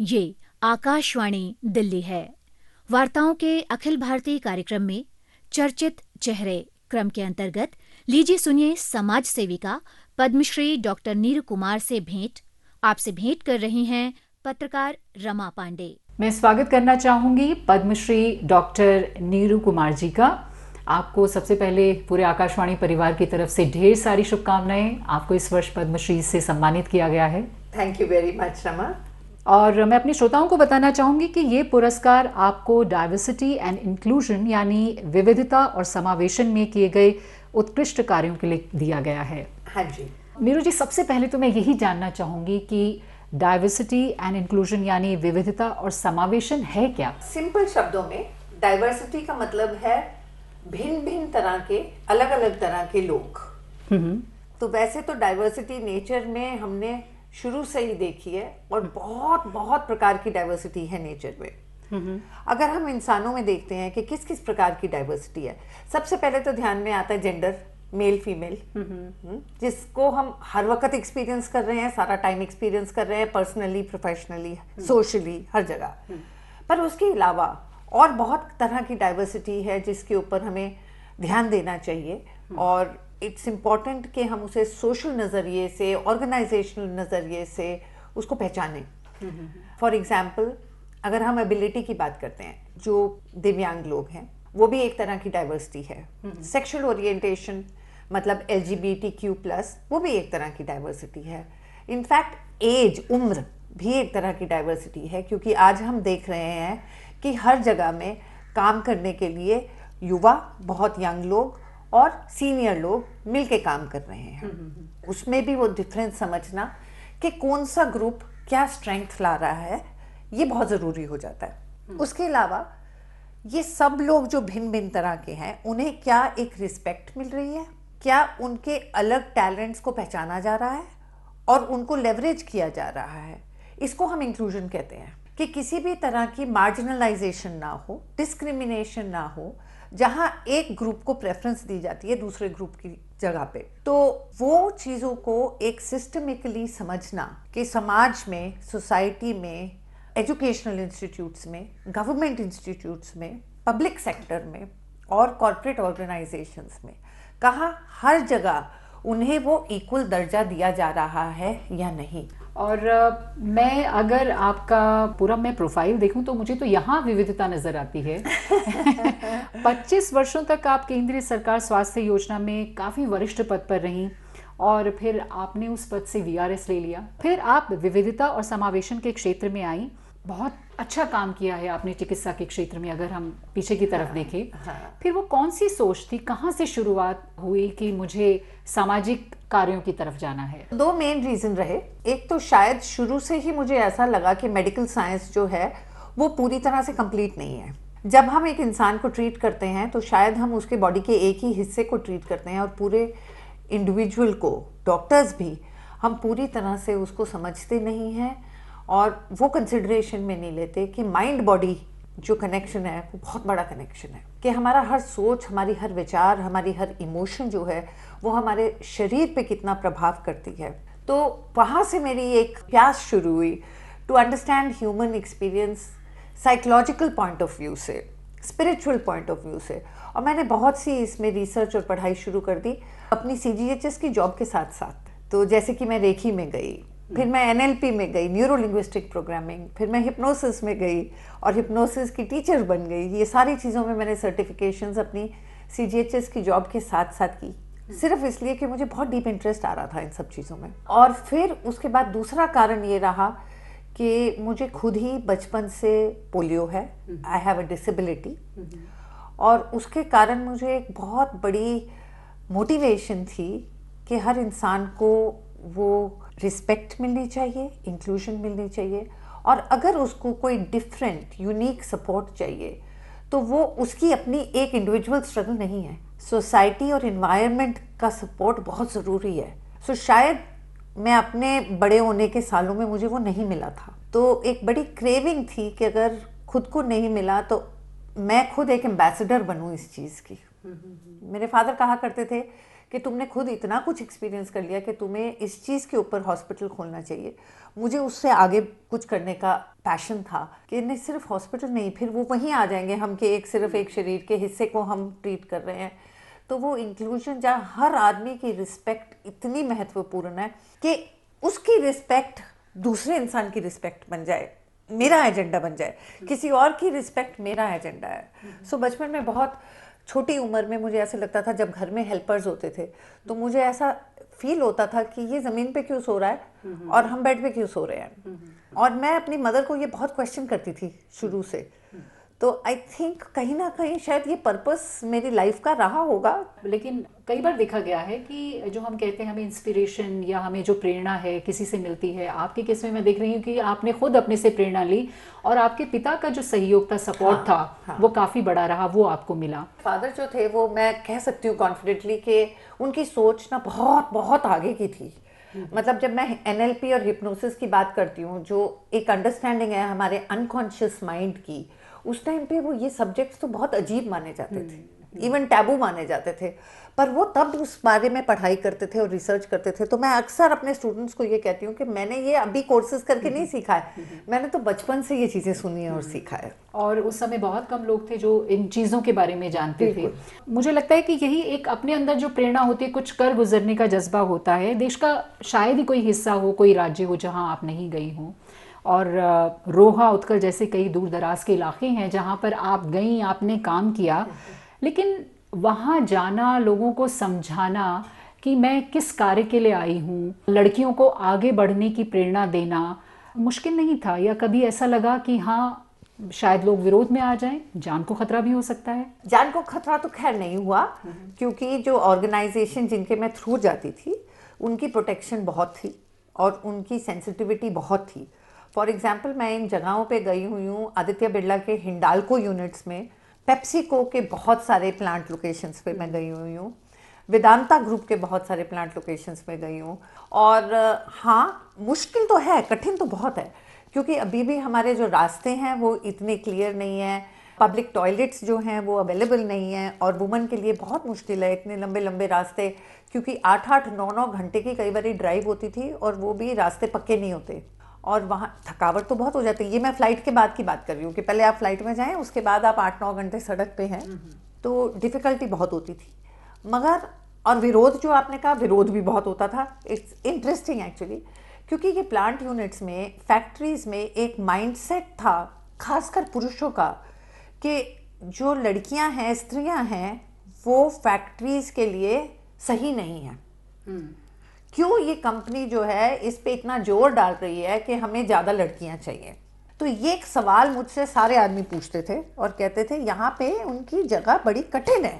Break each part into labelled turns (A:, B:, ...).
A: ये आकाशवाणी दिल्ली है। वार्ताओं के अखिल भारतीय कार्यक्रम में चर्चित चेहरे क्रम के अंतर्गत लीजिए सुनिए समाज सेविका पद्मश्री डॉक्टर नीरू कुमार से भेंट। आपसे भेंट कर रही हैं पत्रकार रमा पांडे।
B: मैं स्वागत करना चाहूंगी पद्मश्री डॉक्टर नीरू कुमार जी का। आपको सबसे पहले पूरे आकाशवाणी परिवार की तरफ से ढेर सारी शुभकामनाएं। आपको इस वर्ष पद्मश्री से सम्मानित किया गया है।
C: Thank you very much Rama.
B: और मैं अपने श्रोताओं को बताना चाहूंगी कि ये पुरस्कार आपको डाइवर्सिटी एंड इंक्लूजन यानी विविधता और समावेशन में किए गए उत्कृष्ट कार्यों के लिए दिया गया है।
C: हाँ जी
B: नीरू जी, सबसे पहले तो मैं यही जानना चाहूंगी कि डाइवर्सिटी एंड इंक्लूजन यानी विविधता और समावेशन है क्या?
C: सिंपल शब्दों में डाइवर्सिटी का मतलब है भिन्न भिन्न तरह के अलग अलग तरह के लोग। तो वैसे तो डाइवर्सिटी नेचर में हमने शुरू से ही देखी है और बहुत बहुत प्रकार की डाइवर्सिटी है नेचर में। अगर हम इंसानों में देखते हैं कि किस किस प्रकार की डाइवर्सिटी है, सबसे पहले तो ध्यान में आता है जेंडर, मेल फीमेल, जिसको हम हर वक्त एक्सपीरियंस कर रहे हैं, सारा टाइम एक्सपीरियंस कर रहे हैं, पर्सनली, प्रोफेशनली, सोशली, हर जगह। पर उसके अलावा और बहुत तरह की डाइवर्सिटी है जिसके ऊपर हमें ध्यान देना चाहिए और इट्स इम्पॉर्टेंट कि हम उसे सोशल नज़रिए से, ऑर्गेनाइजेशनल नज़रिए से उसको पहचानें। फॉर एग्जाम्पल, अगर हम एबिलिटी की बात करते हैं, जो दिव्यांग लोग हैं वो भी एक तरह की डाइवर्सिटी है। सेक्सुअल ओरिएंटेशन मतलब LGBTQ+, वो भी एक तरह की डाइवर्सिटी है। इनफैक्ट एज, उम्र भी एक तरह की डाइवर्सिटी है, क्योंकि आज हम देख रहे हैं कि हर जगह में काम करने के लिए युवा, बहुत यंग लोग और सीनियर लोग मिलके काम कर रहे हैं। उसमें भी वो डिफरेंस समझना कि कौन सा ग्रुप क्या स्ट्रेंथ ला रहा है, ये बहुत ज़रूरी हो जाता है। उसके अलावा ये सब लोग जो भिन्न भिन्न तरह के हैं, उन्हें क्या एक रिस्पेक्ट मिल रही है, क्या उनके अलग टैलेंट्स को पहचाना जा रहा है और उनको लेवरेज किया जा रहा है, इसको हम इंक्लूजन कहते हैं। कि किसी भी तरह की मार्जिनलाइजेशन ना हो, डिस्क्रिमिनेशन ना हो, जहां एक ग्रुप को प्रेफरेंस दी जाती है दूसरे ग्रुप की जगह पे। तो वो चीज़ों को एक सिस्टमिकली समझना कि समाज में, सोसाइटी में, एजुकेशनल इंस्टीट्यूट्स में, गवर्नमेंट इंस्टीट्यूट्स में, पब्लिक सेक्टर में और कॉर्पोरेट ऑर्गेनाइजेशंस में कहाँ हर जगह उन्हें वो इक्वल दर्जा दिया जा रहा है या नहीं।
B: और मैं अगर आपका पूरा मैं प्रोफाइल देखूं तो मुझे तो यहाँ विविधता नजर आती है। 25 वर्षों तक आप केंद्रीय सरकार स्वास्थ्य योजना में काफ़ी वरिष्ठ पद पर रहीं और फिर आपने उस पद से VRS ले लिया। फिर आप विविधता और समावेशन के क्षेत्र में आई। बहुत अच्छा काम किया है आपने चिकित्सा के क्षेत्र में, अगर हम पीछे की तरफ देखें। फिर वो कौन सी सोच थी, कहाँ से शुरुआत हुई कि मुझे सामाजिक कार्यों की तरफ जाना है?
C: दो मेन रीजन रहे। एक तो शायद शुरू से ही मुझे ऐसा लगा कि मेडिकल साइंस जो है वो पूरी तरह से कंप्लीट नहीं है। जब हम एक इंसान को ट्रीट करते हैं तो शायद हम उसके बॉडी के एक ही हिस्से को ट्रीट करते हैं और पूरे इंडिविजुअल को, डॉक्टर्स भी, हम पूरी तरह से उसको समझते नहीं हैं और वो कंसिडरेशन में नहीं लेते कि माइंड बॉडी जो कनेक्शन है वो बहुत बड़ा कनेक्शन है, कि हमारा हर सोच, हमारी हर विचार, हमारी हर इमोशन जो है वो हमारे शरीर पे कितना प्रभाव करती है। तो वहाँ से मेरी एक प्यास शुरू हुई to understand human experience psychological point of view से, स्पिरिचुअल पॉइंट ऑफ व्यू से। और मैंने बहुत सी इसमें रिसर्च और पढ़ाई शुरू कर दी अपनी CGHS की जॉब के साथ साथ। तो जैसे कि मैं रेखी में गई, फिर मैं NLP में गई, न्यूरो लिंग्विस्टिक प्रोग्रामिंग, फिर मैं हिप्नोसिस में गई और हिप्नोसिस की टीचर बन गई। ये सारी चीज़ों में मैंने सर्टिफिकेशंस अपनी CGHS की जॉब के साथ साथ की, सिर्फ इसलिए कि मुझे बहुत डीप इंटरेस्ट आ रहा था इन सब चीज़ों में। और फिर उसके बाद दूसरा कारण ये रहा कि मुझे खुद ही बचपन से पोलियो है, आई हैव अ डिसेबिलिटी, और उसके कारण मुझे एक बहुत बड़ी मोटिवेशन थी कि हर इंसान को वो रिस्पेक्ट मिलनी चाहिए, इंक्लूजन मिलनी चाहिए, और अगर उसको कोई डिफरेंट, यूनिक सपोर्ट चाहिए तो वो उसकी अपनी एक इंडिविजुअल स्ट्रगल नहीं है, सोसाइटी और इन्वायरमेंट का सपोर्ट बहुत ज़रूरी है। सो शायद मैं अपने बड़े होने के सालों में मुझे वो नहीं मिला था, तो एक बड़ी क्रेविंग थी कि अगर खुद को नहीं मिला तो मैं खुद एक एम्बेसडर बनूं इस चीज़ की। मेरे फादर कहा करते थे कि तुमने खुद इतना कुछ एक्सपीरियंस कर लिया कि तुम्हें इस चीज़ के ऊपर हॉस्पिटल खोलना चाहिए। मुझे उससे आगे कुछ करने का पैशन था कि नहीं सिर्फ हॉस्पिटल नहीं, फिर वो वहीं आ जाएंगे हम कि एक सिर्फ एक शरीर के हिस्से को हम ट्रीट कर रहे हैं। तो वो इंक्लूजन जहाँ हर आदमी की रिस्पेक्ट इतनी महत्वपूर्ण है कि उसकी रिस्पेक्ट दूसरे इंसान की रिस्पेक्ट बन जाए, मेरा एजेंडा बन जाए, किसी और की रिस्पेक्ट मेरा एजेंडा है। सो बचपन में बहुत छोटी उम्र में मुझे ऐसे लगता था, जब घर में हेल्पर्स होते थे तो मुझे ऐसा फील होता था कि ये ज़मीन पे क्यों सो रहा है और हम बेड पे क्यों सो रहे हैं। और मैं अपनी मदर को ये बहुत क्वेश्चन करती थी शुरू से। तो आई थिंक कहीं ना कहीं शायद ये पर्पस मेरी लाइफ का रहा होगा।
B: लेकिन कई बार देखा गया है कि जो हम कहते हैं हमें इंस्पिरेशन या हमें जो प्रेरणा है किसी से मिलती है, आपके केस में मैं देख रही हूँ कि आपने खुद अपने से प्रेरणा ली और आपके पिता का जो सहयोग था, सपोर्ट था, वो काफ़ी बड़ा रहा, वो आपको मिला।
C: फादर जो थे वो मैं कह सकती हूँ कॉन्फिडेंटली कि उनकी सोच ना बहुत बहुत आगे की थी। मतलब जब मैं NLP और हिप्नोसिस की बात करती हूँ, जो एक अंडरस्टैंडिंग है हमारे अनकॉन्शियस माइंड की, उस टाइम पे वो ये सब्जेक्ट्स तो बहुत अजीब माने जाते थे, इवन टैबू माने जाते थे, पर वो तब उस बारे में पढ़ाई करते थे और रिसर्च करते थे। तो मैं अक्सर अपने स्टूडेंट्स को ये कहती हूँ कि मैंने ये अभी कोर्सेज करके नहीं सीखा है, मैंने तो बचपन से ये चीज़ें सुनी है और सीखा है।
B: और उस समय बहुत कम लोग थे जो इन चीज़ों के बारे में जानते थे। मुझे लगता है कि यही एक अपने अंदर जो प्रेरणा होती है, कुछ कर गुजरने का जज्बा होता है। देश का शायद ही कोई हिस्सा हो, कोई राज्य हो जहाँ आप नहीं गई हों, और रोहा, उत्कल जैसे कई दूर दराज के इलाके हैं जहाँ पर आप गई, आपने काम किया, लेकिन वहाँ जाना, लोगों को समझाना कि मैं किस कार्य के लिए आई हूँ, लड़कियों को आगे बढ़ने की प्रेरणा देना मुश्किल नहीं था? या कभी ऐसा लगा कि हाँ शायद लोग विरोध में आ जाएं, जान को खतरा भी हो सकता है?
C: जान को खतरा तो खैर नहीं हुआ, क्योंकि जो ऑर्गेनाइजेशन जिनके मैं थ्रू जाती थी उनकी प्रोटेक्शन बहुत थी और उनकी सेंसिटिविटी बहुत थी। फॉर एग्जाम्पल मैं इन जगहों पे गई हुई हूँ, आदित्य बिरला के हिंडाल्को यूनिट्स में, पेप्सिको के बहुत सारे प्लांट लोकेशंस पे मैं गई हुई हूँ, वेदांता ग्रुप के बहुत सारे प्लांट लोकेशंस पे गई हूँ। और हाँ, मुश्किल तो है, कठिन तो बहुत है, क्योंकि अभी भी हमारे जो रास्ते हैं वो इतने क्लियर नहीं है, पब्लिक टॉयलेट्स जो हैं वो अवेलेबल नहीं है, और वुमेन के लिए बहुत मुश्किल है इतने लंबे लंबे रास्ते, क्योंकि 8-8, 9-9 घंटे की कई बार ड्राइव होती थी और वो भी रास्ते पक्के नहीं होते, और वहाँ थकावट तो बहुत हो जाती है। ये मैं फ़्लाइट के बाद की बात कर रही हूँ कि पहले आप फ्लाइट में जाएं, उसके बाद आप 8-9 घंटे सड़क पे हैं, तो डिफ़िकल्टी बहुत होती थी। मगर और विरोध, जो आपने कहा, विरोध भी बहुत होता था। इट्स इंटरेस्टिंग एक्चुअली, क्योंकि ये प्लांट यूनिट्स में, फैक्ट्रीज़ में एक माइंडसेट था खासकर पुरुषों का कि जो लड़कियां हैं, स्त्रियां हैं, वो फैक्ट्रीज़ के लिए सही नहीं है। क्यों ये कंपनी जो है इस पे इतना जोर डाल रही है कि हमें ज़्यादा लड़कियां चाहिए? तो ये एक सवाल मुझसे सारे आदमी पूछते थे और कहते थे यहाँ पे उनकी जगह बड़ी कठिन है।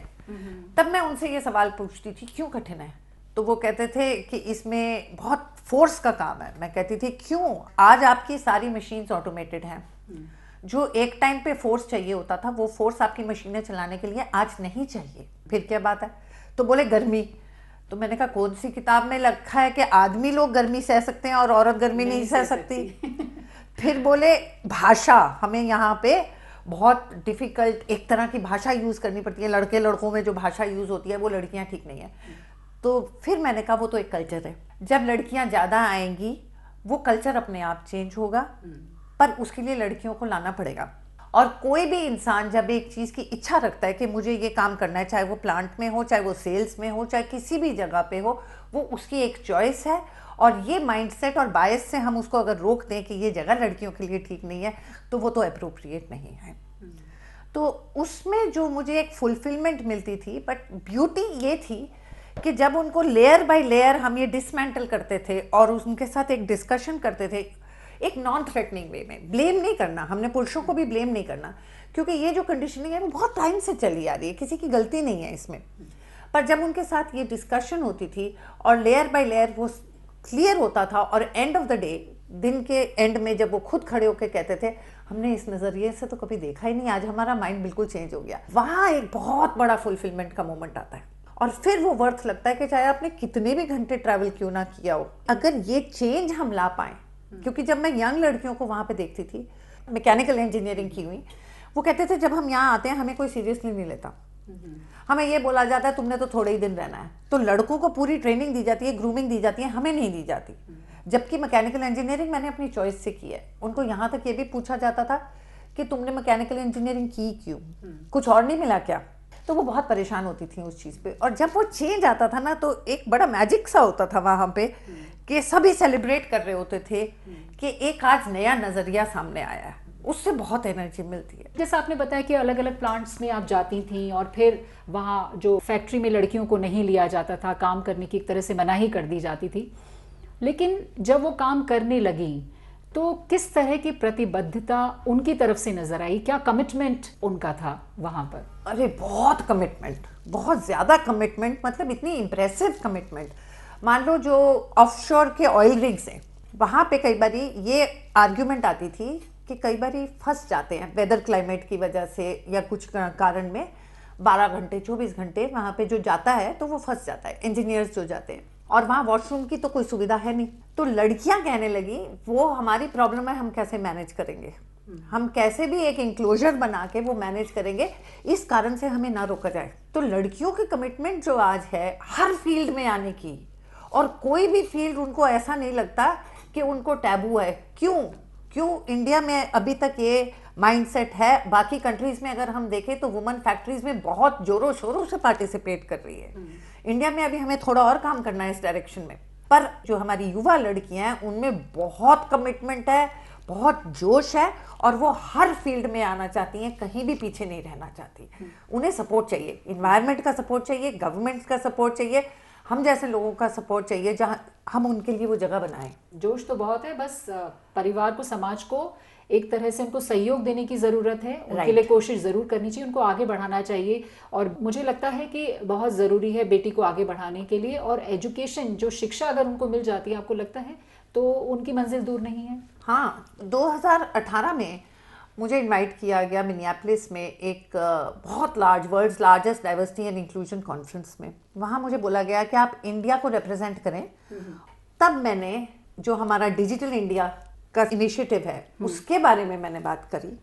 C: तब मैं उनसे ये सवाल पूछती थी, क्यों कठिन है? तो वो कहते थे कि इसमें बहुत फोर्स का काम है। मैं कहती थी क्यों? आज आपकी सारी मशीन्स ऑटोमेटेड हैं। जो एक टाइम पे फोर्स चाहिए होता था, वो फोर्स आपकी मशीनें चलाने के लिए आज नहीं चाहिए। फिर क्या बात है? तो बोले गर्मी। तो मैंने कहा कौन सी किताब में लिखा है कि आदमी लोग गर्मी सह सकते हैं और औरत गर्मी नहीं सह सकती? फिर बोले भाषा, हमें यहाँ पे बहुत डिफ़िकल्ट एक तरह की भाषा यूज़ करनी पड़ती है, लड़के लड़कों में जो भाषा यूज़ होती है वो लड़कियाँ ठीक नहीं है। तो फिर मैंने कहा वो तो एक कल्चर है, जब लड़कियाँ ज़्यादा आएंगी वो कल्चर अपने आप चेंज होगा, पर उसके लिए लड़कियों को लाना पड़ेगा। और कोई भी इंसान जब एक चीज़ की इच्छा रखता है कि मुझे ये काम करना है, चाहे वो प्लांट में हो, चाहे वो सेल्स में हो, चाहे किसी भी जगह पे हो, वो उसकी एक चॉइस है। और ये माइंडसेट और बायस से हम उसको अगर रोक दें कि ये जगह लड़कियों के लिए ठीक नहीं है, तो वो तो अप्रोप्रिएट नहीं है। तो उसमें जो मुझे एक फुलफिलमेंट मिलती थी, बट ब्यूटी ये थी कि जब उनको लेयर बाय लेयर हम ये डिसमेंटल करते थे और उनके साथ एक डिस्कशन करते थे, एक नॉन थ्रेटनिंग वे में। ब्लेम नहीं करना, हमने पुरुषों को भी ब्लेम नहीं करना, क्योंकि ये जो कंडीशनिंग है वो बहुत टाइम से चली आ रही है, किसी की गलती नहीं है इसमें। पर जब उनके साथ ये डिस्कशन होती थी और लेयर बाय लेयर वो क्लियर होता था, और एंड ऑफ द डे, दिन के एंड में जब वो खुद खड़े होकर कहते थे हमने इस नज़रिए से तो कभी देखा ही नहीं, आज हमारा माइंड बिल्कुल चेंज हो गया, वहाँ एक बहुत बड़ा फुलफिलमेंट का मोमेंट आता है। और फिर वो वर्थ लगता है कि चाहे आपने कितने भी घंटे ट्रैवल क्यों ना किया हो, अगर ये चेंज हम ला पाएँ। क्योंकि जब मैं यंग लड़कियों को वहाँ पे देखती थी, मैकेनिकल इंजीनियरिंग की हुई, वो कहते थे जब हम यहाँ आते हैं हमें कोई सीरियसली नहीं लेता, हमें ये बोला जाता है तुमने तो थोड़े ही दिन रहना है, तो लड़कों को पूरी ट्रेनिंग दी जाती है, ग्रूमिंग दी जाती है, हमें नहीं दी जाती। जबकि मैकेनिकल इंजीनियरिंग मैंने अपनी चॉइस से की है। उनको यहाँ तक ये भी पूछा जाता था कि तुमने मैकेनिकल इंजीनियरिंग की क्यों, कुछ और नहीं मिला क्या? तो वो बहुत परेशान होती थी उस चीज़ पे। और जब वो चेंज आता था ना, तो एक बड़ा मैजिक सा होता था वहाँ पे कि सभी सेलिब्रेट कर रहे होते थे कि एक आज नया नज़रिया सामने आया है। उससे बहुत एनर्जी मिलती है।
B: जैसा आपने बताया कि अलग अलग प्लांट्स में आप जाती थी और फिर वहाँ जो फैक्ट्री में लड़कियों को नहीं लिया जाता था, काम करने की एक तरह से मनाही कर दी जाती थी, लेकिन जब वो काम करने लगी तो किस तरह की प्रतिबद्धता उनकी तरफ से नजर आई? क्या कमिटमेंट उनका था वहाँ पर?
C: अरे बहुत कमिटमेंट, बहुत ज़्यादा कमिटमेंट, मतलब इतनी इम्प्रेसिव कमिटमेंट। मान लो जो ऑफशोर के ऑयल रिग्स हैं, वहाँ पे कई बारी ये आर्ग्यूमेंट आती थी कि कई बारी फंस जाते हैं वेदर क्लाइमेट की वजह से या कुछ कारण में, 12 घंटे 24 घंटे वहाँ पे जो जाता है तो वो फंस जाता है, इंजीनियर्स जो जाते हैं, और वहाँ वॉशरूम की तो कोई सुविधा है नहीं। तो लड़कियाँ कहने लगी वो हमारी प्रॉब्लम है, हम कैसे मैनेज करेंगे, हम कैसे भी एक इंक्लोजर बना के वो मैनेज करेंगे, इस कारण से हमें ना रोका जाए। तो लड़कियों की कमिटमेंट जो आज है हर फील्ड में आने की, और कोई भी फील्ड उनको ऐसा नहीं लगता कि उनको टैबू है। क्यों इंडिया में अभी तक ये माइंडसेट है? बाकी कंट्रीज में अगर हम देखें तो वुमेन फैक्ट्रीज में बहुत जोरों शोरों से पार्टिसिपेट कर रही है। इंडिया में अभी हमें थोड़ा और काम करना है इस डायरेक्शन में, पर जो हमारी युवा लड़कियां हैं उनमें बहुत कमिटमेंट है, बहुत जोश है, और वो हर फील्ड में आना चाहती हैं, कहीं भी पीछे नहीं रहना चाहती। उन्हें सपोर्ट चाहिए, इन्वायरमेंट का सपोर्ट चाहिए, गवर्नमेंट का सपोर्ट चाहिए, हम जैसे लोगों का सपोर्ट चाहिए जहां हम उनके लिए वो जगह बनाएं।
B: जोश तो बहुत है, बस परिवार को, समाज को एक तरह से उनको सहयोग देने की ज़रूरत है, उनके लिए कोशिश ज़रूर करनी चाहिए, उनको आगे बढ़ाना चाहिए। और मुझे लगता है कि बहुत ज़रूरी है बेटी को आगे बढ़ाने के लिए, और एजुकेशन, जो शिक्षा अगर उनको मिल जाती है, आपको लगता है तो उनकी मंजिल दूर नहीं है।
C: हाँ, 2018 में मुझे इनवाइट किया गया मिनियापोलिस में एक बहुत large, world's largest diversity and inclusion conference में। वहाँ मुझे बोला गया कि आप इंडिया को रिप्रेजेंट करें। तब मैंने जो हमारा डिजिटल इंडिया का इनिशिएटिव है उसके बारे में मैंने बात करी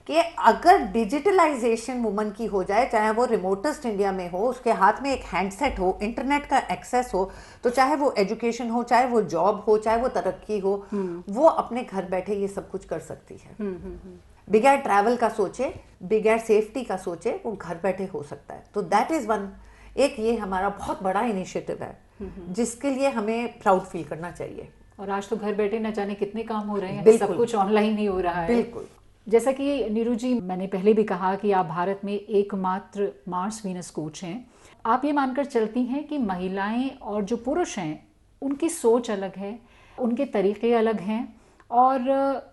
C: कि अगर डिजिटलाइजेशन वुमन की हो जाए, चाहे वो रिमोटेस्ट इंडिया में हो, उसके हाथ में एक हैंडसेट हो, इंटरनेट का एक्सेस हो, तो चाहे वो एजुकेशन हो, चाहे वो जॉब हो, चाहे वो तरक्की हो, वो अपने घर बैठे ये सब कुछ कर सकती है। बगैर ट्रैवल का सोचे, बगैर सेफ्टी का सोचे, वो घर बैठे हो सकता है। तो दैट इज वन, एक ये हमारा बहुत बड़ा इनिशिएटिव है जिसके लिए हमें प्राउड फील करना चाहिए।
B: और आज तो घर बैठे न जाने कितने काम हो रहे हैं, सब कुछ ऑनलाइन ही हो रहा है।
C: बिल्कुल।
B: जैसा कि नीरू जी, मैंने पहले भी कहा कि आप भारत में एकमात्र मार्स वीनस कोच हैं। आप ये मानकर चलती हैं कि महिलाएं और जो पुरुष हैं उनकी सोच अलग है, उनके तरीके अलग हैं, और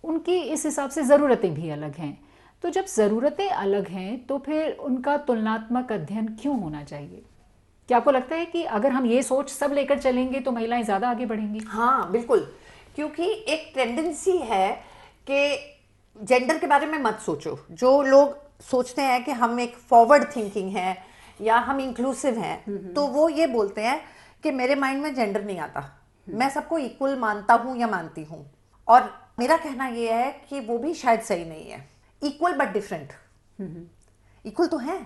B: उनकी इस हिसाब से ज़रूरतें भी अलग हैं। तो जब ज़रूरतें अलग हैं तो फिर उनका तुलनात्मक अध्ययन क्यों होना चाहिए? क्या आपको लगता है कि अगर हम ये सोच सब लेकर चलेंगे तो महिलाएं ज़्यादा आगे बढ़ेंगी?
C: हाँ बिल्कुल, क्योंकि एक टेंडेंसी है कि जेंडर के बारे में मत सोचो। जो लोग सोचते हैं कि हम एक फॉरवर्ड थिंकिंग है या हम इंक्लूसिव हैं, तो वो ये बोलते हैं कि मेरे माइंड में जेंडर नहीं आता, मैं सबको इक्वल मानता हूँ या मानती हूँ। और मेरा कहना ये है कि वो भी शायद सही नहीं है। इक्वल बट डिफरेंट, इक्वल तो है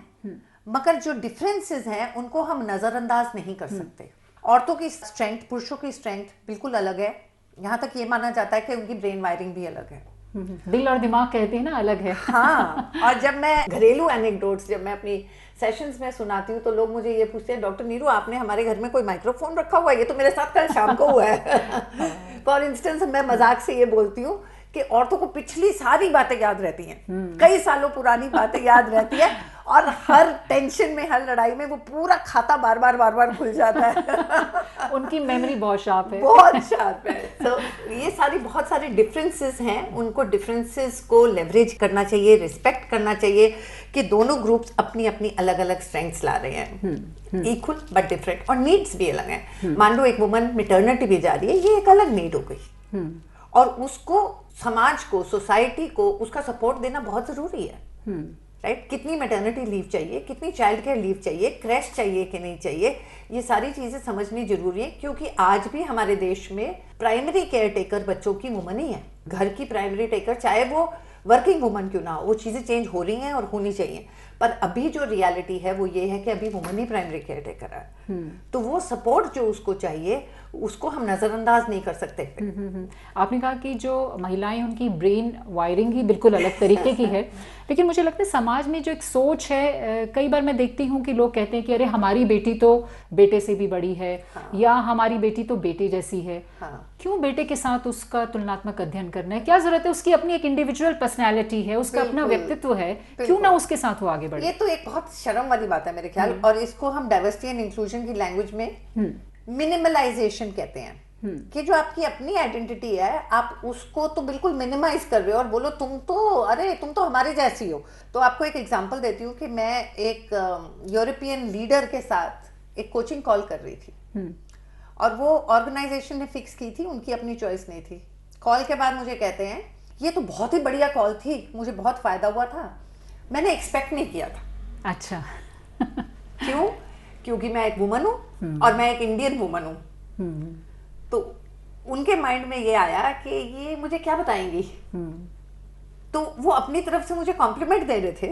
C: मगर जो डिफरेंसेस हैं उनको हम नज़रअंदाज नहीं कर सकते। औरतों की स्ट्रेंथ, पुरुषों की स्ट्रेंथ बिल्कुल अलग है। यहाँ तक ये माना जाता है कि उनकी ब्रेन वायरिंग भी अलग है।
B: दिल और दिमाग कहते हैं ना, अलग है।
C: हाँ, और जब मैं घरेलू एनेक्डोट्स जब मैं अपनी सेशंस में सुनाती हूँ तो लोग मुझे ये पूछते हैं, डॉक्टर नीरू आपने हमारे घर में कोई माइक्रोफोन रखा हुआ है? ये तो मेरे साथ कल शाम को हुआ है। फॉर इंस्टेंस मैं मजाक से ये बोलती हूँ कि औरतों को पिछली सारी बातें याद रहती हैं, कई सालों पुरानी बातें याद रहती है, और हर टेंशन में, हर लड़ाई में वो पूरा खाता बार बार खुल जाता है।
B: उनकी मेमोरी बहुत शार्प है,
C: बहुत शार्प है। तो ये सारी बहुत सारे डिफरेंसेस हैं, उनको डिफरेंसेस को लेवरेज करना चाहिए, रिस्पेक्ट करना चाहिए कि दोनों ग्रुप्स अपनी अपनी अलग अलग स्ट्रेंथ्स ला रहे हैं, इक्वल बट डिफरेंट, और नीड्स भी अलग हैं। मान लो एक वुमन मैटरनिटी भी जा रही है, ये एक अलग नीड हो गई, और उसको, समाज को, सोसाइटी को उसका सपोर्ट देना बहुत जरूरी है। राइट? कितनी मैटरनिटी लीव चाहिए, कितनी चाइल्ड केयर लीव चाहिए, क्रैश चाहिए कि नहीं चाहिए, ये सारी चीजें समझनी जरूरी है। क्योंकि आज भी हमारे देश में प्राइमरी केयर टेकर बच्चों की वुमन ही है, घर की प्राइमरी टेकर, चाहे वो वर्किंग वुमन क्यों ना हो। वो चीजें चेंज हो रही हैं और होनी चाहिए, पर अभी जो रियलिटी है वो ये है कि अभी वुमन ही प्राइमरी केयर टेकर है, तो वो सपोर्ट जो उसको चाहिए उसको हम नज़रअंदाज नहीं कर सकते।
B: आपने कहा कि जो महिलाएं, उनकी ब्रेन वायरिंग ही बिल्कुल अलग तरीके की है, लेकिन मुझे लगता है समाज में जो एक सोच है, कई बार मैं देखती हूँ कि लोग कहते हैं कि अरे हमारी बेटी तो बेटे से भी बड़ी है, या हमारी बेटी तो बेटे जैसी है। क्यों बेटे के साथ उसका तुलनात्मक अध्ययन करना है? क्या जरूरत है? उसकी अपनी एक इंडिविजुअल पर्सनैलिटी है, उसका अपना व्यक्तित्व है, क्यों ना उसके साथ वो आगे बढ़े?
C: ये तो एक बहुत शर्म वाली बात है मेरे ख्याल, और इसको हम डाइवर्सिटी एंड इंक्लूजन की लैंग्वेज में मिनिमलाइजेशन कहते हैं, कि जो आपकी अपनी आइडेंटिटी है आप उसको तो बिल्कुल मिनिमाइज कर रहे हो और बोलो तुम तो हमारे जैसी हो। तो आपको एक एग्जांपल देती हूँ कि मैं एक यूरोपियन लीडर के साथ एक कोचिंग कॉल कर रही थी, और वो ऑर्गेनाइजेशन ने फिक्स की थी, उनकी अपनी चॉइस नहीं थी। कॉल के बाद मुझे कहते हैं ये तो बहुत ही बढ़िया कॉल थी, मुझे बहुत फायदा हुआ था, मैंने एक्सपेक्ट नहीं किया था।
B: अच्छा।
C: क्यों? क्योंकि मैं एक वुमन हूँ और मैं एक इंडियन वुमन हूँ। तो उनके माइंड में ये आया कि ये मुझे क्या बताएंगी, तो वो अपनी तरफ से मुझे कॉम्प्लीमेंट दे रहे थे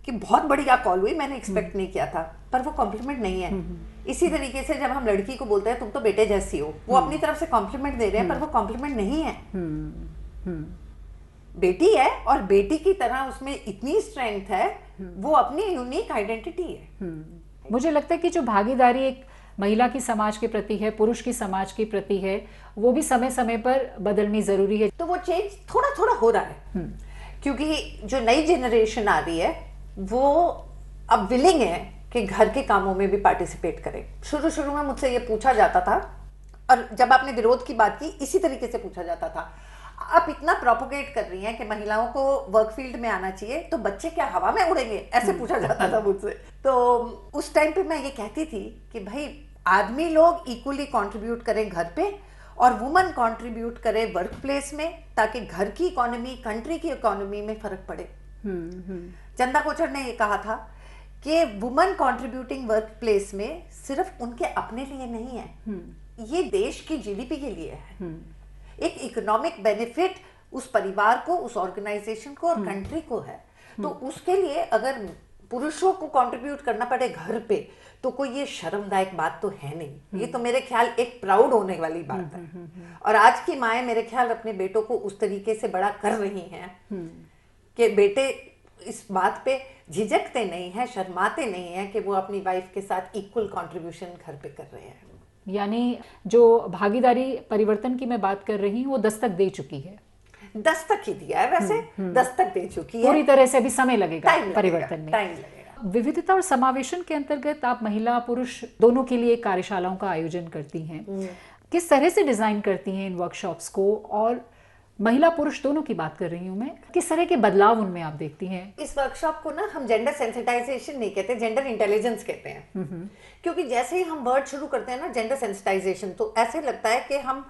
C: कि बहुत बढ़िया कॉल हुई, मैंने एक्सपेक्ट नहीं किया था, पर वो कॉम्प्लीमेंट नहीं है। इसी तरीके से जब हम लड़की को बोलते हैं तुम तो बेटे जैसी हो, वो अपनी तरफ से कॉम्प्लीमेंट दे रहे हैं, पर वो कॉम्प्लीमेंट नहीं है। बेटी है और बेटी की तरह उसमें इतनी स्ट्रेंथ है, वो अपनी यूनिक आइडेंटिटी है।
B: मुझे लगता है कि जो भागीदारी एक महिला की समाज के प्रति है, पुरुष की समाज के प्रति है, वो भी समय समय पर बदलनी जरूरी है।
C: तो वो चेंज थोड़ा थोड़ा हो रहा है, क्योंकि जो नई जनरेशन आ रही है वो अब विलिंग है कि घर के कामों में भी पार्टिसिपेट करे। शुरू शुरू में मुझसे ये पूछा जाता था, और जब आपने विरोध की बात की इसी तरीके से पूछा जाता था, आप इतना प्रोपोगेट कर रही हैं कि महिलाओं को वर्क फील्ड में आना चाहिए, तो बच्चे क्या हवा में उड़ेंगे, ऐसे पूछा जाता था मुझसे। तो उस टाइम पे मैं ये कहती थी कि भाई आदमी लोग इक्वली कंट्रीब्यूट करें घर पे, और वुमन कंट्रीब्यूट करे वर्क प्लेस में, ताकि घर की इकोनॉमी, कंट्री की इकोनॉमी में फर्क पड़े। चंदा कोचर ने ये कहा था कि वुमन कंट्रीब्यूटिंग वर्क प्लेस में सिर्फ उनके अपने लिए नहीं है, ये देश की जीडीपी के लिए है। एक इकोनॉमिक बेनिफिट उस परिवार को, उस ऑर्गेनाइजेशन को और कंट्री को है। तो उसके लिए अगर पुरुषों को कंट्रीब्यूट करना पड़े घर पे, तो कोई ये शर्मदायक बात तो है नहीं। ये तो मेरे ख्याल एक प्राउड होने वाली बात है। और आज की माएँ मेरे ख्याल अपने बेटों को उस तरीके से बड़ा कर रही हैं कि बेटे इस बात पे झिझकते नहीं हैं, शर्माते नहीं हैं कि वो अपनी वाइफ के साथ इक्वल कंट्रीब्यूशन घर पे कर रहे हैं।
B: यानी जो भागीदारी परिवर्तन की मैं बात कर रही हूँ वो दस्तक दे चुकी है।
C: दस्तक ही दिया है वैसे, दस्तक दे चुकी है।
B: पूरी तरह से अभी समय लगेगा परिवर्तन में।
C: टाइम लगेगा।
B: विविधता और समावेशन के अंतर्गत आप महिला पुरुष दोनों के लिए कार्यशालाओं का आयोजन करती हैं। किस तरह से डिजाइन करती हैं इन वर्कशॉप्स को? और महिला पुरुष दोनों की बात कर रही हूँ मैं, किस तरह के बदलाव उनमें आप देखती हैं?
C: इस वर्कशॉप को ना हम जेंडर सेंसिटाइजेशन नहीं कहते, जेंडर इंटेलिजेंस कहते हैं। क्योंकि जैसे ही हम वर्ड शुरू करते हैं ना जेंडर सेंसिटाइजेशन, तो ऐसे लगता है कि हम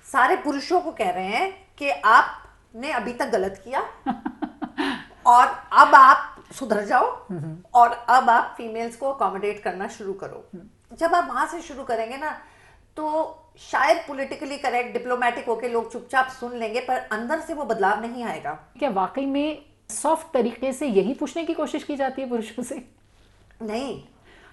C: सारे पुरुषों को कह रहे हैं कि आपने अभी तक गलत किया और अब आप सुधर जाओ, और अब आप फीमेल्स को अकोमोडेट करना शुरू करो। जब आप वहां से शुरू करेंगे ना, तो शायद पॉलिटिकली करेक्ट, डिप्लोमेटिक होके लोग चुपचाप सुन लेंगे, पर अंदर से वो बदलाव नहीं आएगा।
B: क्या वाकई में सॉफ्ट तरीके से यही पूछने की कोशिश की जाती है पुरुषों से?
C: नहीं,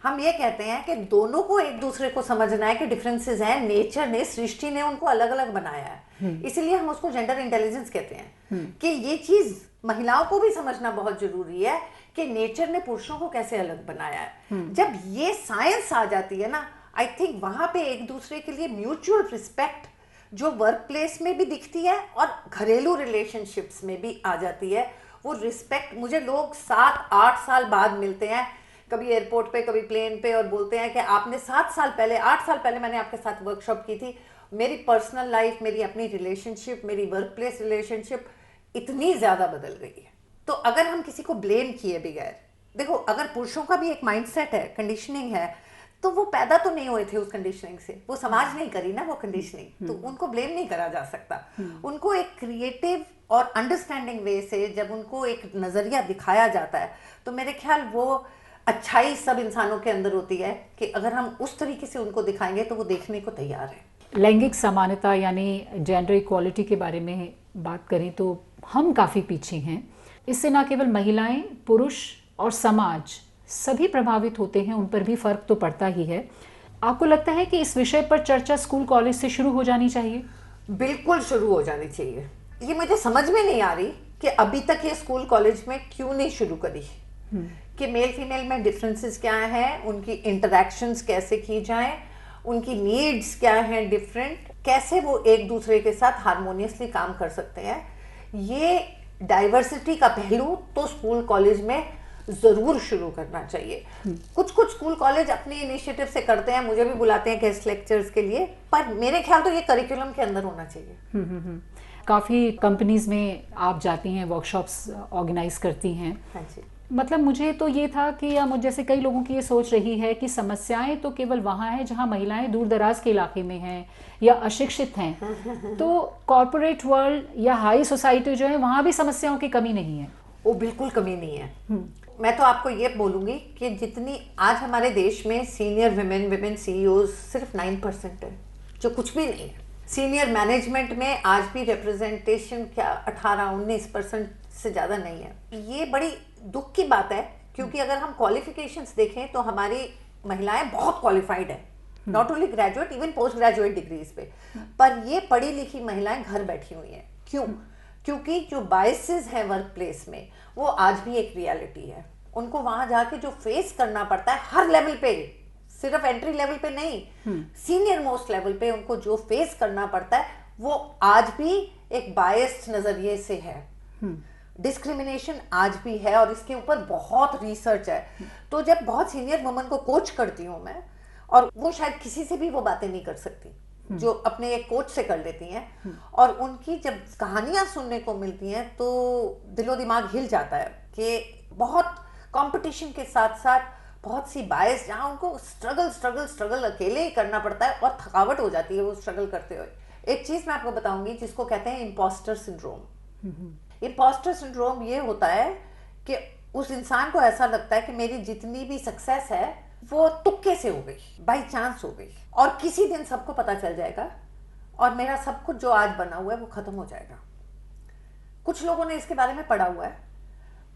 C: हम ये कहते हैं कि दोनों को एक दूसरे को समझना है कि डिफरेंसेस हैं। नेचर ने, सृष्टि ने उनको अलग अलग बनाया है, इसलिए हम उसको जेंडर इंटेलिजेंस कहते हैं। कि ये चीज महिलाओं को भी समझना बहुत जरूरी है कि नेचर ने पुरुषों को कैसे अलग बनाया है। जब ये साइंस आ जाती है ना, आई थिंक वहां पे एक दूसरे के लिए म्यूचुअल रिस्पेक्ट जो वर्क प्लेस में भी दिखती है और घरेलू रिलेशनशिप्स में भी आ जाती है। वो रिस्पेक्ट, मुझे लोग 7-8 साल बाद मिलते हैं, कभी एयरपोर्ट पे, कभी प्लेन पे, और बोलते हैं कि आपने 8 साल पहले मैंने आपके साथ वर्कशॉप की थी, मेरी पर्सनल लाइफ, मेरी अपनी रिलेशनशिप, मेरी वर्क प्लेस रिलेशनशिप इतनी ज्यादा बदल गई है। तो अगर हम किसी को ब्लेम किए बगैर, देखो अगर पुरुषों का भी एक माइंडसेट है, कंडीशनिंग है, तो वो पैदा तो नहीं हुए थे उस कंडीशनिंग से, वो समाज नहीं करी ना वो कंडीशनिंग, तो उनको ब्लेम नहीं करा जा सकता। उनको एक क्रिएटिव और अंडरस्टैंडिंग वे से जब उनको एक नजरिया दिखाया जाता है, तो मेरे ख्याल वो अच्छाई सब इंसानों के अंदर होती है कि अगर हम उस तरीके से उनको दिखाएंगे तो वो देखने को तैयार है।
B: लैंगिक समानता यानी जेंडर इक्वालिटी के बारे में बात करें तो हम काफ़ी पीछे हैं। इससे ना केवल महिलाएं, पुरुष और समाज सभी प्रभावित होते हैं, उन पर भी फर्क तो पड़ता ही है। आपको लगता है कि इस विषय पर चर्चा स्कूल कॉलेज से शुरू हो जानी चाहिए?
C: बिल्कुल शुरू हो जानी चाहिए। ये मुझे समझ में नहीं आ रही कि अभी तक ये स्कूल कॉलेज में क्यों नहीं शुरू करी, कि मेल फीमेल में डिफरेंसेस क्या हैं, उनकी इंटरेक्शंस कैसे की जाएं, उनकी नीड्स क्या हैं डिफरेंट, कैसे वो एक दूसरे के साथ हारमोनियसली काम कर सकते हैं। ये डाइवर्सिटी का पहलू तो स्कूल कॉलेज में जरूर शुरू करना चाहिए। कुछ कुछ स्कूल कॉलेज अपनी इनिशिएटिव से करते हैं, मुझे भी बुलाते हैं गेस्ट लेक्चर्स के लिए, पर मेरे ख्याल तो ये करिकुलम के अंदर होना चाहिए।
B: काफ़ी कंपनीज में आप जाती हैं, वर्कशॉप्स ऑर्गेनाइज करती हैं।
C: हाँ जी।
B: मतलब मुझे तो ये था कि, या मुझे जैसे कई लोगों की ये सोच रही है कि समस्याएं तो केवल वहाँ हैं जहाँ महिलाएं दूर दराज के इलाके में हैं या अशिक्षित हैं, तो कॉरपोरेट वर्ल्ड या हाई सोसाइटी जो है वहाँ भी समस्याओं की कमी नहीं है।
C: वो बिल्कुल कमी नहीं है। मैं तो आपको ये बोलूंगी कि जितनी आज हमारे देश में सीनियर विमेन सीईओ सिर्फ 9% है, जो कुछ भी नहीं है। सीनियर मैनेजमेंट में आज भी रिप्रेजेंटेशन क्या 18-19% से ज़्यादा नहीं है। ये बड़ी दुख की बात है, क्योंकि अगर हम क्वालिफिकेशंस देखें तो हमारी महिलाएं बहुत क्वालिफाइड है, not only graduate, even post graduate degrees पे, पर ये पढ़ी लिखी महिलाएं घर बैठी हुई हैं। क्यों? क्योंकि जो बायसेस हैं वर्क प्लेस में वो आज भी एक रियलिटी है। उनको वहां जाके जो फेस करना पड़ता है हर लेवल पे, सिर्फ एंट्री लेवल पे नहीं, सीनियर मोस्ट लेवल पे उनको जो फेस करना पड़ता है वो आज भी एक बायस्ड नजरिए से है। डिस्क्रिमिनेशन आज भी है और इसके ऊपर बहुत रिसर्च है। तो जब बहुत सीनियर वुमन को कोच करती हूँ मैं, और वो शायद किसी से भी वो बातें नहीं कर सकती जो अपने एक कोच से कर लेती हैं, और उनकी जब कहानियां सुनने को मिलती हैं तो दिलो दिमाग हिल जाता है कि बहुत कंपटीशन के साथ साथ बहुत सी बायस, जहां उनको स्ट्रगल अकेले ही करना पड़ता है और थकावट हो जाती है वो स्ट्रगल करते हुए। एक चीज मैं आपको बताऊंगी जिसको कहते हैं इम्पोस्टर सिंड्रोम। इम्पोस्टर सिंड्रोम ये होता है कि उस इंसान को ऐसा लगता है कि मेरी जितनी भी सक्सेस है वो तुक्के से हो गई, बाई चांस हो गई, और किसी दिन सबको पता चल जाएगा और मेरा सब कुछ जो आज बना हुआ है वो खत्म हो जाएगा। कुछ लोगों ने इसके बारे में पढ़ा हुआ है,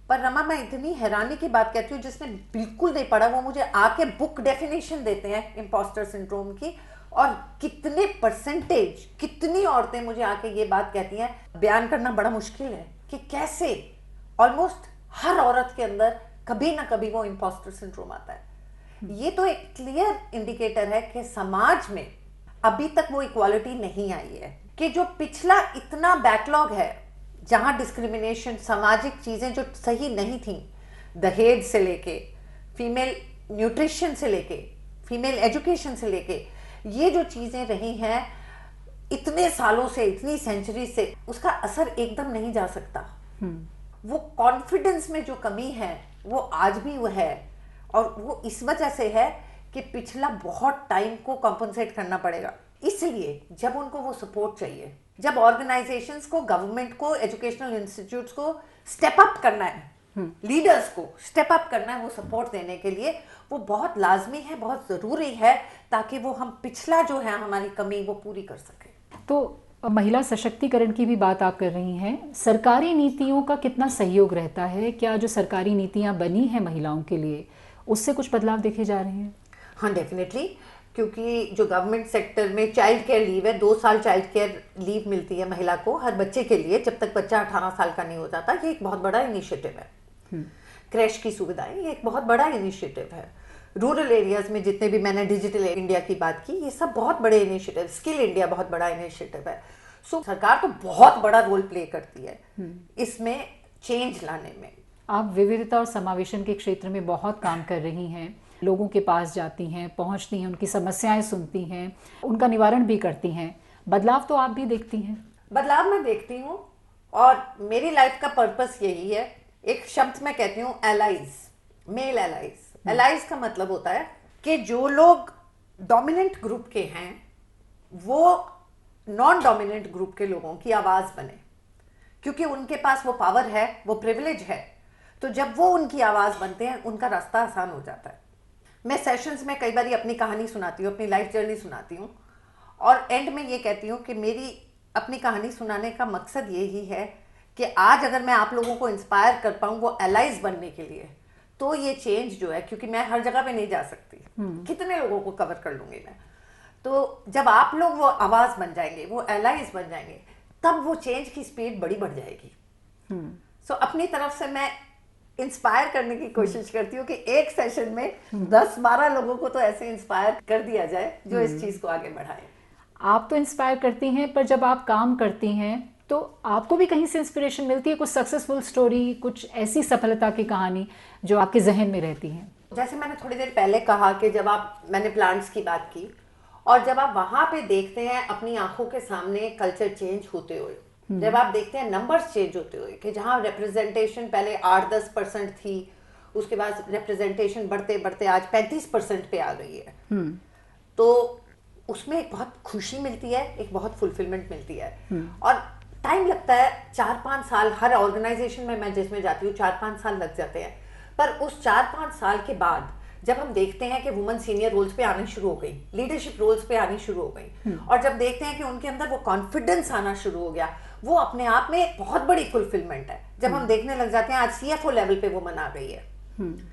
C: पर रमा मैं इतनी हैरानी की बात कहती हूँ, जिसने बिल्कुल नहीं पढ़ा वो मुझे आके बुक डेफिनेशन देते हैं इम्पोस्टर सिंड्रोम की, और कितने परसेंटेज, कितनी औरतें मुझे आके ये बात कहती हैं, बयान करना बड़ा मुश्किल है कि कैसे ऑलमोस्ट हर औरत के अंदर कभी ना कभी वो इम्पोस्टर सिंड्रोम आता है। ये तो एक क्लियर इंडिकेटर है कि समाज में अभी तक वो इक्वालिटी नहीं आई है, कि जो पिछला इतना बैकलॉग है जहां डिस्क्रिमिनेशन, सामाजिक चीजें जो सही नहीं थी, दहेज से लेके फीमेल न्यूट्रिशन से लेके फीमेल एजुकेशन से लेके, ये जो चीजें रही हैं इतने सालों से, इतनी सेंचुरी से, उसका असर एकदम नहीं जा सकता। वो कॉन्फिडेंस में जो कमी है वो आज भी वो है, और वो इस वजह से है कि पिछला बहुत टाइम को कॉम्पनसेट करना पड़ेगा। इसलिए जब उनको वो सपोर्ट चाहिए, जब ऑर्गेनाइजेशंस को, गवर्नमेंट को, एजुकेशनल इंस्टीट्यूट्स को स्टेप अप करना है, लीडर्स को स्टेप अप करना है वो सपोर्ट देने के लिए, वो बहुत लाजमी है, बहुत ज़रूरी है, ताकि वो हम पिछला जो है हमारी कमी वो पूरी कर सकें।
B: तो महिला सशक्तिकरण की भी बात आप कर रही हैं, सरकारी नीतियों का कितना सहयोग रहता है? क्या जो सरकारी नीतियां बनी हैं महिलाओं के लिए, उससे कुछ बदलाव देखे जा रहे हैं?
C: हाँ, डेफिनेटली, क्योंकि जो गवर्नमेंट सेक्टर में चाइल्ड केयर लीव है, 2 साल चाइल्ड केयर लीव मिलती है महिला को हर बच्चे के लिए, जब तक बच्चा 18 साल का नहीं हो जाता। ये एक बहुत बड़ा इनिशिएटिव है। क्रैश की सुविधाएं, ये एक बहुत बड़ा इनिशिएटिव है। रूरल एरियाज में जितने भी, मैंने डिजिटल इंडिया की बात की, ये सब बहुत बड़े इनिशिएटिव, स्किल इंडिया बहुत बड़ा इनिशिएटिव है। सो सरकार तो बहुत बड़ा रोल प्ले करती है इसमें चेंज लाने में।
B: आप विविधता और समावेशन के क्षेत्र में बहुत काम कर रही हैं, लोगों के पास जाती हैं, पहुंचती हैं, उनकी समस्याएं सुनती हैं, उनका निवारण भी करती हैं। बदलाव तो आप भी देखती हैं?
C: बदलाव मैं देखती हूँ, और मेरी लाइफ का पर्पस यही है। एक शब्द मैं कहती हूँ, एलाइज, मेल एलाइज। एलाइज का मतलब होता है कि जो लोग डोमिनेंट ग्रुप के हैं वो नॉन डोमिनेंट ग्रुप के लोगों की आवाज बने, क्योंकि उनके पास वो पावर है, वो प्रिविलेज है। तो जब वो उनकी आवाज बनते हैं, उनका रास्ता आसान हो जाता है। मैं सेशंस में कई बार अपनी कहानी सुनाती हूँ, अपनी लाइफ जर्नी सुनाती हूँ, और एंड में ये कहती हूँ कि मेरी अपनी कहानी सुनाने का मकसद यही है कि आज अगर मैं आप लोगों को इंस्पायर कर पाऊँ वो एलाइज बनने के लिए, तो ये चेंज जो है, क्योंकि मैं हर जगह पे नहीं जा सकती, कितने लोगों को कवर कर लूंगी मैं, तो जब आप लोग वो आवाज बन जाएंगे, वो एलाइज बन जाएंगे, तब वो चेंज की स्पीड बड़ी बढ़ जाएगी। सो अपनी तरफ से मैं इंस्पायर करने की कोशिश करती हूँ कि एक सेशन में 10-12 लोगों को तो ऐसे इंस्पायर कर दिया जाए जो इस चीज को आगे बढ़ाए।
B: आप तो इंस्पायर करती हैं, पर जब आप काम करती हैं तो आपको भी कहीं से इंस्पिरेशन मिलती है? कुछ सक्सेसफुल स्टोरी, कुछ ऐसी सफलता की कहानी जो आपके जहन में रहती है?
C: जैसे मैंने थोड़ी देर पहले कहा कि जब मैंने प्लांट्स की बात की, और जब आप वहां पे देखते हैं अपनी आंखों के सामने कल्चर चेंज होते हुए, जब आप देखते हैं नंबर्स चेंज होते हुए, कि जहां रिप्रेजेंटेशन पहले 8-10% थी, उसके बाद रिप्रेजेंटेशन बढ़ते बढ़ते आज 35% पे आ गई है, तो उसमें एक बहुत खुशी मिलती है, एक बहुत फुलफिलमेंट मिलती है। और टाइम लगता है, 4-5 साल हर ऑर्गेनाइजेशन में मैं जिसमें जाती हूँ 4-5 साल लग जाते हैं, पर उस 4-5 साल के बाद जब हम देखते हैं कि वुमन सीनियर रोल्स पे आनी शुरू हो गई, लीडरशिप रोल्स पे आनी शुरू हो गई, और जब देखते हैं कि उनके अंदर वो कॉन्फिडेंस आना शुरू हो गया, वो अपने आप में एक बहुत बड़ी फुलफिलमेंट है। जब हम देखने लग जाते हैं आज CFO लेवल पे वुमन आ गई है,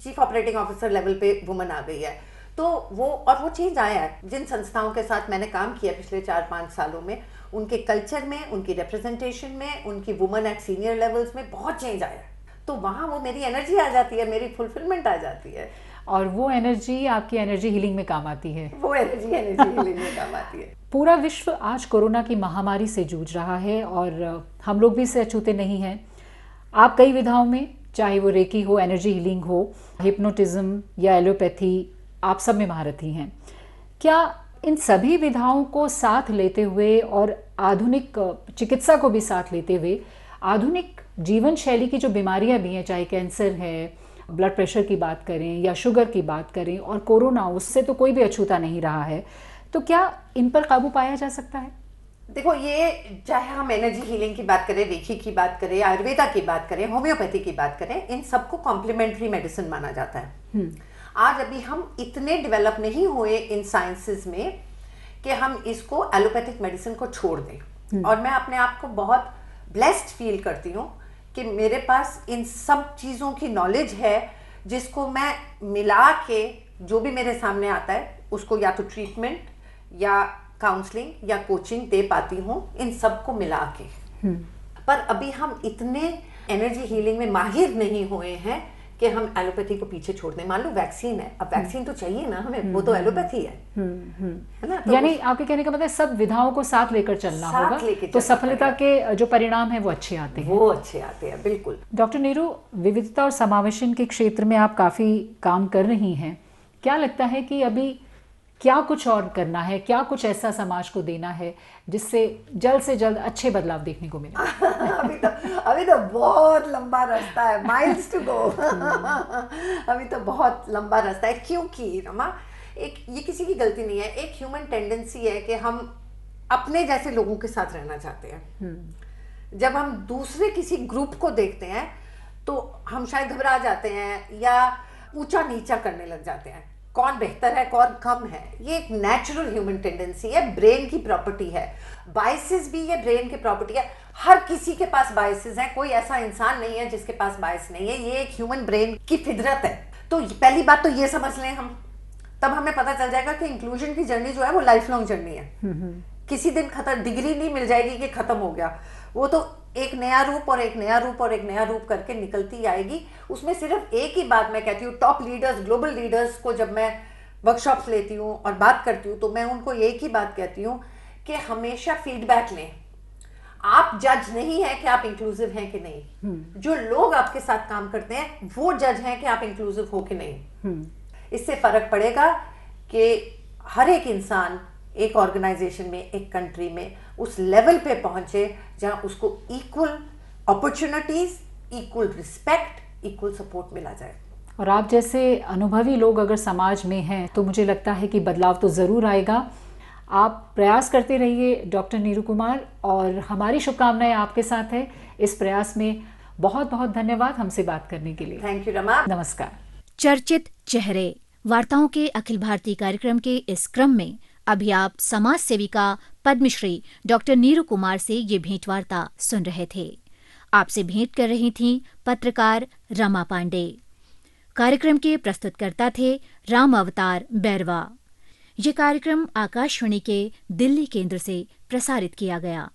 C: चीफ ऑपरेटिंग ऑफिसर लेवल पे वुमन आ गई है, तो वो चेंज आया है। जिन संस्थाओं के साथ मैंने काम किया पिछले 4-5 सालों में, उनके कल्चर में, उनकी रिप्रेजेंटेशन में, उनकी वुमन एट सीनियर लेवल्स में बहुत चेंज आया है, तो वहाँ वो मेरी एनर्जी आ जाती है, मेरी फुलफिलमेंट आ जाती है,
B: और वो एनर्जी आपकी एनर्जी हीलिंग में काम आती है।
C: वो एनर्जी हीलिंग में काम आती है।
B: पूरा विश्व आज कोरोना की महामारी से जूझ रहा है और हम लोग भी इससे अछूते नहीं हैं। आप कई विधाओं में, चाहे वो रेकी हो, एनर्जी हीलिंग हो, हिप्नोटिज्म या एलोपैथी, आप सब में महारथी हैं। क्या इन सभी विधाओं को साथ लेते हुए और आधुनिक चिकित्सा को भी साथ लेते हुए आधुनिक जीवन शैली की जो बीमारियां भी हैं, चाहे कैंसर है, ब्लड प्रेशर की बात करें या शुगर की बात करें, और कोरोना, उससे तो कोई भी अछूता नहीं रहा है, तो क्या इन पर काबू पाया जा सकता है?
C: देखो, ये चाहे हम एनर्जी हीलिंग की बात करें, रेकी की बात करें, आयुर्वेदा की बात करें, होम्योपैथी की बात करें, इन सबको कॉम्प्लीमेंट्री मेडिसिन माना जाता है। आज अभी हम इतने डेवलप नहीं हुए इन साइंसेस में कि हम इसको एलोपैथिक मेडिसिन को छोड़ दें, और मैं अपने आप को बहुत ब्लेस्ड फील करती हूँ कि मेरे पास इन सब चीज़ों की नॉलेज है, जिसको मैं मिला के जो भी मेरे सामने आता है उसको या तो ट्रीटमेंट या काउंसलिंग या कोचिंग दे पाती हूँ, इन सबको मिला के। पर अभी हम इतने एनर्जी हीलिंग में माहिर नहीं हुए हैं कि हम एलोपैथी को पीछे छोड़ दें। मान लो वैक्सीन है, अब वैक्सीन तो चाहिए ना हमें, वो तो एलोपैथी है ना। तो
B: यानी आपके कहने का मतलब सब विधाओं को साथ लेकर चलना होगा, तो सफलता के जो परिणाम है वो अच्छे आते हैं।
C: वो अच्छे आते हैं, बिल्कुल।
B: डॉक्टर नीरू, विविधता और समावेशन के क्षेत्र में आप काफ़ी काम कर रही हैं। क्या लगता है कि अभी क्या कुछ और करना है, क्या कुछ ऐसा समाज को देना है जिससे जल्द से जल्द अच्छे बदलाव देखने को मिले?
C: अभी तो बहुत लंबा रास्ता है, माइल्स टू गो। अभी तो बहुत लंबा रास्ता है, क्योंकि रमा, ये किसी की गलती नहीं है, एक ह्यूमन टेंडेंसी है कि हम अपने जैसे लोगों के साथ रहना चाहते हैं। जब हम दूसरे किसी ग्रुप को देखते हैं तो हम शायद घबरा जाते हैं या ऊंचा नीचा करने लग जाते हैं, कौन बेहतर है, कौन कम है। ये एक नेचुरल ह्यूमन टेंडेंसी है, ब्रेन की प्रॉपर्टी है। बायसेस भी ये ब्रेन की प्रॉपर्टी है, हर किसी के पास बायसेस हैं, कोई ऐसा इंसान नहीं है जिसके पास बायस नहीं है, ये एक ह्यूमन ब्रेन की फितरत है। तो पहली बात तो ये समझ लें हम, तब हमें पता चल जाएगा कि इंक्लूजन की जर्नी जो है वो लाइफ लॉन्ग जर्नी है। किसी दिन खत्म, डिग्री नहीं मिल जाएगी कि खत्म हो गया, वो तो एक नया रूप और एक नया रूप और एक नया रूप करके निकलती आएगी। उसमें सिर्फ एक ही बात मैं कहती हूँ, टॉप लीडर्स, ग्लोबल लीडर्स को जब मैं वर्कशॉप्स लेती हूँ और बात करती हूँ तो मैं उनको एक ही बात कहती हूँ कि हमेशा फीडबैक लें। आप जज नहीं है कि आप इंक्लूसिव हैं कि नहीं, जो लोग आपके साथ काम करते हैं वो जज हैं कि आप इंक्लूसिव हो कि नहीं। इससे फर्क पड़ेगा कि हर एक इंसान एक ऑर्गेनाइजेशन में, एक कंट्री में उस लेवल पे पहुंचे जहां उसको equal opportunities, equal respect, equal support मिला जाए।
B: और आप जैसे अनुभवी लोग अगर समाज में हैं तो मुझे लगता है कि बदलाव तो ज़रूर आएगा। आप प्रयास करते रहिए डॉक्टर नीरू कुमार, और हमारी शुभकामनाएं आपके साथ है इस प्रयास में। बहुत बहुत धन्यवाद हमसे बात करने के लिए।
C: Thank you Rama.
B: नमस्कार।
A: चर्चित चेहरे वार्ताओं के अखिल भारतीय कार्यक्रम के इस क्रम में अभी आप समाज सेविका पद्मश्री डॉक्टर नीरू कुमार से ये भेंटवार्ता सुन रहे थे। आपसे भेंट कर रही थीं पत्रकार रमा पांडे। कार्यक्रम के प्रस्तुतकर्ता थे राम अवतार बैरवा। ये कार्यक्रम आकाशवाणी के दिल्ली केंद्र से प्रसारित किया गया।